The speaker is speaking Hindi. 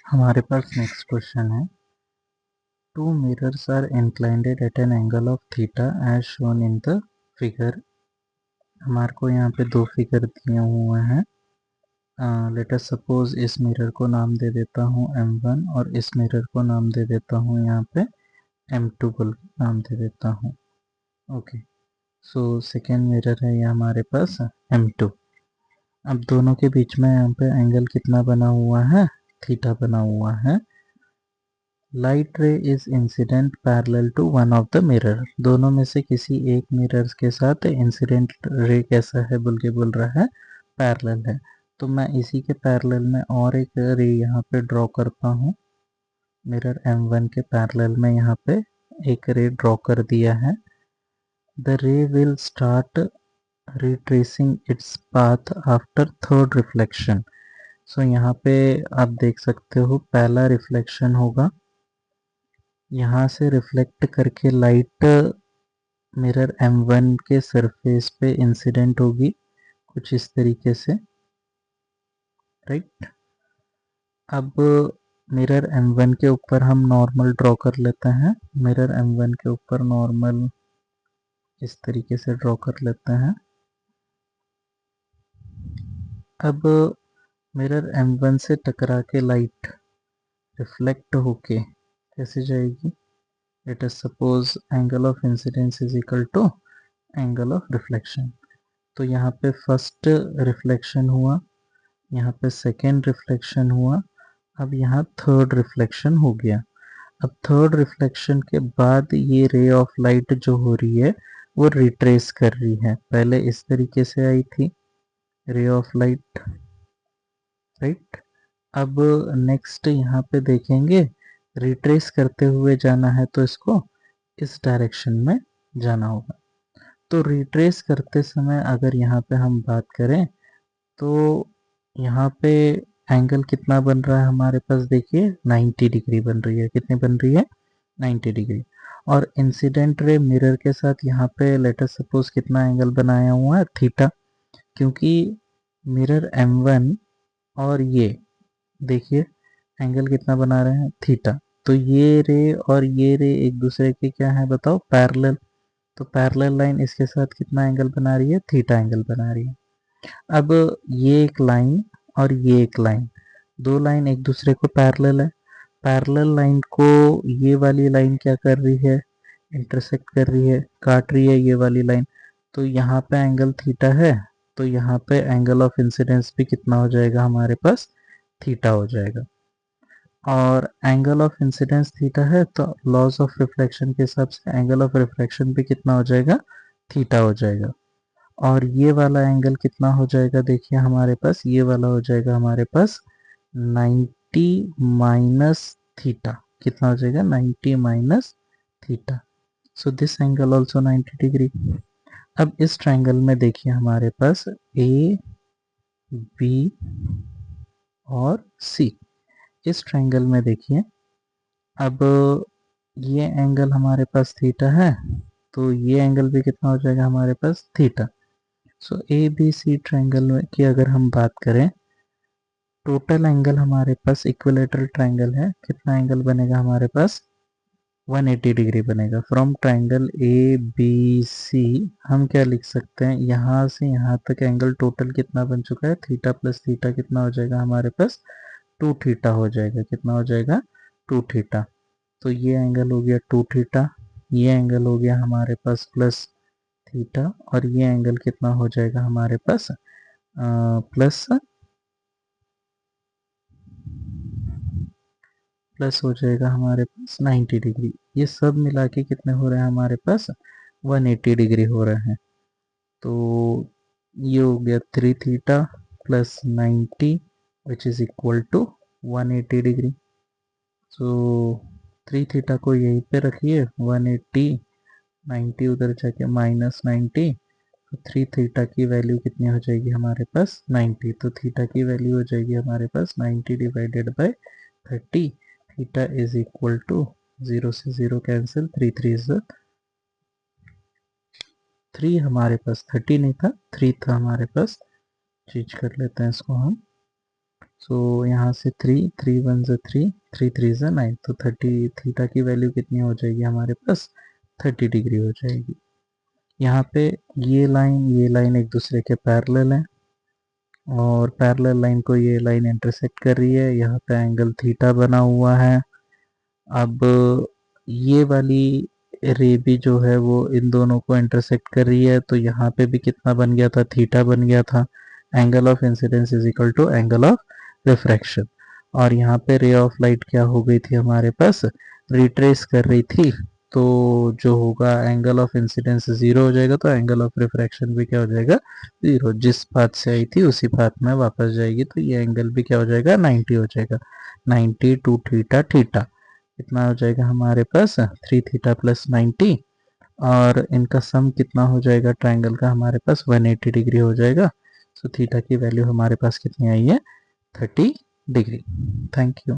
हमारे पास नेक्स्ट क्वेश्चन है, two mirrors are inclined at an angle of theta as shown in the figure. हमारे को यहाँ पे दो फिगर दिए हुए हैं। लेट अस सपोज इस मिरर को नाम दे देता हूँ M1 और इस मिरर को नाम दे देता हूँ यहाँ पे M2 बोल के नाम दे देता हूँ। ओके, सो सेकेंड मिरर है ये हमारे पास M2। अब दोनों के बीच में यहाँ पे एंगल कितना बना हुआ है, थीटा बना हुआ है। Light ray is incident parallel to one of the mirror. दोनों में से किसी एक मिरर के साथ इंसिडेंट रे कैसा है बोल के बोल रहा है, पैरेलल है। तो मैं इसी के पैरेलल में और एक रे यहाँ पे ड्रॉ करता हूँ। मिरर M1 के पैरेलल में यहाँ पे एक रे ड्रॉ कर दिया है। The ray will start retracing its path after third reflection. So यहाँ पे आप देख सकते हो पहला रिफ्लेक्शन होगा, यहाँ से रिफ्लेक्ट करके लाइट मिरर M1 के सरफेस पे इंसिडेंट होगी कुछ इस तरीके से, राइट। अब मिरर M1 के ऊपर हम नॉर्मल ड्रॉ कर लेते हैं। मिरर M1 के ऊपर नॉर्मल इस तरीके से ड्रॉ कर लेते हैं। अब मिरर M1 से टकरा के लाइट रिफ्लेक्ट होके कैसे जाएगी, let us suppose angle of incidence is equal to angle of reflection. तो यहाँ पे फर्स्ट रिफ्लेक्शन हुआ, यहाँ पे सेकेंड रिफ्लेक्शन हुआ, अब यहाँ थर्ड रिफ्लेक्शन हो गया। अब थर्ड रिफ्लेक्शन के बाद ये रे ऑफ लाइट जो हो रही है वो रिट्रेस कर रही है। पहले इस तरीके से आई थी रे ऑफ लाइट, राइट। अब नेक्स्ट यहाँ पे देखेंगे रिट्रेस करते हुए जाना है तो इसको इस डायरेक्शन में जाना होगा। तो रिट्रेस करते समय अगर यहाँ पे हम बात करें तो यहाँ पे एंगल कितना बन रहा है हमारे पास, देखिए 90 डिग्री बन रही है। कितनी बन रही है, 90 डिग्री। और इंसिडेंट रे मिरर के साथ यहाँ पे लेट अस सपोज कितना एंगल बनाया हुआ है, थीटा। क्योंकि मिरर M1 और ये देखिए एंगल कितना बना रहे हैं, थीटा। तो ये रे और ये रे एक दूसरे के क्या है बताओ, पैरेलल। तो पैरेलल लाइन इसके साथ कितना एंगल बना रही है, थीटा एंगल बना रही है। अब ये एक लाइन और ये एक लाइन, दो लाइन एक दूसरे को पैरेलल है। पैरेलल लाइन को ये वाली लाइन क्या कर रही है, इंटरसेक्ट कर रही है, काट रही है ये वाली लाइन। तो यहाँ पे एंगल थीटा है, तो यहाँ पे एंगल ऑफ इंसिडेंस भी कितना हो जाएगा हमारे पास, थीटा हो जाएगा। और एंगल ऑफ इंसिडेंस थीटा है तो लॉस ऑफ रिफ्लेक्शन के हिसाब से एंगल ऑफ रिफ्लेक्शन भी कितना हो जाएगा, थीटा हो जाएगा। और ये वाला एंगल कितना हो जाएगा, देखिए हमारे पास ये वाला हो जाएगा हमारे पास 90 माइनस थीटा। कितना हो जाएगा, 90 minus theta. So this angle also 90 degree. अब इस ट्रायंगल में देखिए हमारे पास ए बी और सी। इस ट्रायंगल में देखिए अब ये एंगल हमारे पास थीटा है, तो ये एंगल भी कितना हो जाएगा हमारे पास, theta. So A B C triangle की अगर हम बात करें, टोटल एंगल हमारे पास इक्विलेटरल ट्रायंगल है, कितना एंगल बनेगा हमारे पास, 180 डिग्री बनेगा। From triangle A B C हम क्या लिख सकते हैं, यहाँ से यहाँ तक एंगल टोटल कितना बन चुका है, थीटा प्लस थीटा कितना हो जाएगा हमारे पास, 2 थीटा हो जाएगा। कितना हो जाएगा, 2 थीटा। तो ये एंगल हो गया 2 थीटा, ये एंगल हो गया हमारे पास प्लस थीटा, और ये एंगल कितना हो जाएगा हमारे पास प्लस हो जाएगा हमारे पास 90 डिग्री। ये सब मिला के कितने हो रहे हैं हमारे पास, 180 डिग्री हो रहे हैं। तो ये हो गया 3 theta plus 90 which is equal to 180 degree. So 3 theta को यहीं पे रखिए, 180, 90 उधर जाके माइनस 90, तो 3 थीटा की वैल्यू कितनी हो जाएगी हमारे पास, 90। तो थीटा की वैल्यू हो जाएगी हमारे पास 90 divided by 30। Theta is equal to 0 से 0 कैंसिल, 3 3 इज 3 हमारे पास, 30 नहीं था 3 था हमारे पास। चेंज कर लेते हैं इसको हम, सो यहाँ से 3 3 1 ज़ा 3 3 3 ज़ा 9, तो 30 थीटा की वैल्यू कितनी हो जाएगी हमारे पास, 30 डिग्री हो जाएगी। यहाँ पे ये लाइन एक दूसरे के पैरेलल है और पैरेलल लाइन को ये लाइन इंटरसेक्ट कर रही है, यहाँ पे एंगल थीटा बना हुआ है। अब ये वाली रे भी जो है वो इन दोनों को इंटरसेक्ट कर रही है, तो यहाँ पे भी कितना बन गया था, थीटा बन गया था। Angle of incidence is equal to angle of refraction. और यहाँ पे रे ऑफ लाइट क्या हो गई थी हमारे पास, रिट्रेस कर रही थी, तो जो होगा एंगल ऑफ इंसिडेंस 0 हो जाएगा, तो एंगल ऑफ रिफ्रैक्शन भी क्या हो जाएगा, 0। जिस पाथ से आई थी उसी पाथ में वापस जाएगी, तो ये एंगल भी क्या हो जाएगा, 90 हो जाएगा। 90 टू थीटा थीटा कितना हो जाएगा हमारे पास, 3 थीटा प्लस 90, और इनका सम कितना हो जाएगा ट्रायंगल का हमारे पास, 180 डिग्री हो जाएगा। सो थीटा की वैल्यू हमारे पास कितनी आई है, 30 डिग्री। Thank you.